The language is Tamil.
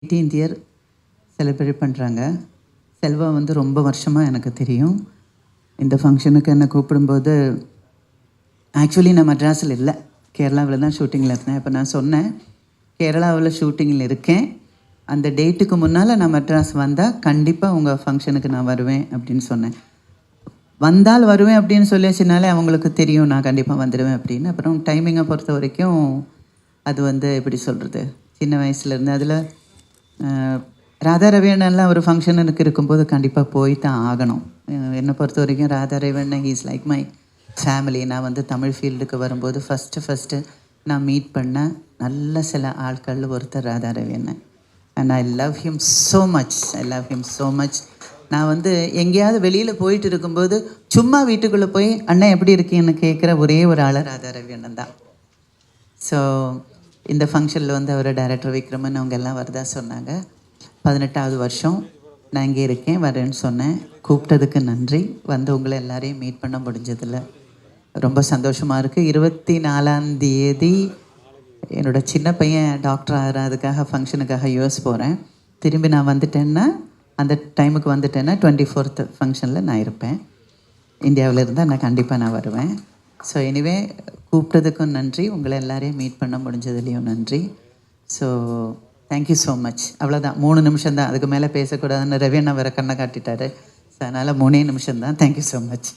18th இயர் செலிப்ரேட் பண்ணுறாங்க. செல்வா வந்து ரொம்ப வருஷமாக எனக்கு தெரியும். இந்த ஃபங்க்ஷனுக்கு என்னை கூப்பிடும்போது ஆக்சுவலி நான் மெட்ராஸில் இல்லை, கேரளாவில் தான் ஷூட்டிங்கில் இருந்தேன். இப்போ நான் சொன்னேன், கேரளாவில் ஷூட்டிங்கில் இருக்கேன், அந்த டேட்டுக்கு முன்னால் நான் மெட்ராஸ் வந்தால் கண்டிப்பாக உங்கள் ஃபங்க்ஷனுக்கு நான் வருவேன் அப்படின்னு சொன்னேன். வந்தால் வருவேன் அப்படின்னு சொல்லியாச்சுனாலே அவங்களுக்கு தெரியும் நான் கண்டிப்பாக வந்துடுவேன் அப்படின்னு. அப்புறம் டைமிங்கை பொறுத்த வரைக்கும் அது வந்து எப்படி சொல்கிறது, சின்ன வயசுலேருந்து அதில் ராதா ரவியண்ணன்லாம் ஒரு ஃபங்க்ஷனுக்கு இருக்கும்போது கண்டிப்பாக போய் தான் ஆகணும். என்னை பொறுத்த வரைக்கும் ராதா ரவியண்ணன் இஸ் லைக் மை ஃபேமிலி. நான் வந்து தமிழ் ஃபீல்டுக்கு வரும்போது ஃபஸ்ட்டு நான் மீட் பண்ண நல்ல சில ஆட்கள் ஒருத்தர் ராதா ரவியண்ணன். And I love him so much. நான் வந்து எங்கேயாவது வெளியில் போயிட்டு இருக்கும்போது சும்மா வீட்டுக்குள்ளே போய் அண்ணன் எப்படி இருக்கீங்கன்னு கேட்குற ஒரே ஒரு ஆள் ராதா ரவியண்ணன் தான். ஸோ இந்த ஃபங்க்ஷனில் வந்து அவர் டைரக்டர் விக்ரமன் அவங்க எல்லாம் வரதா சொன்னாங்க. 18வது வருஷம் நான் இங்கே இருக்கேன், வரேன்னு சொன்னேன். கூப்பிட்டதுக்கு நன்றி. வந்து உங்களை எல்லாரையும் மீட் பண்ண முடிஞ்சதில்ல ரொம்ப சந்தோஷமாக இருக்குது. 24ஆம் தேதி என்னோடய சின்ன பையன் டாக்டர் ஆகிறதுக்காக ஃபங்க்ஷனுக்காக யூஎஸ் போகிறேன். திரும்பி நான் வந்துட்டேன்னா, அந்த டைமுக்கு வந்துட்டேன்னா 24th ஃபங்க்ஷனில் நான் இருப்பேன். இந்தியாவில் இருந்தால் நான் கண்டிப்பாக வருவேன். ஸோ எனிவே கூப்பிட்டதுக்கும் நன்றி, உங்களை எல்லாரையும் மீட் பண்ண முடிஞ்சதுலேயும் நன்றி. So thank you so much. அவ்வளோதான், 3 நிமிஷம் தான், அதுக்கு மேலே பேசக்கூடாதுன்னு ரவி அண்ணா வேறு கண்ணை காட்டிட்டாரு. ஸோ அதனால் 3 நிமிஷம் தான். Thank you so much.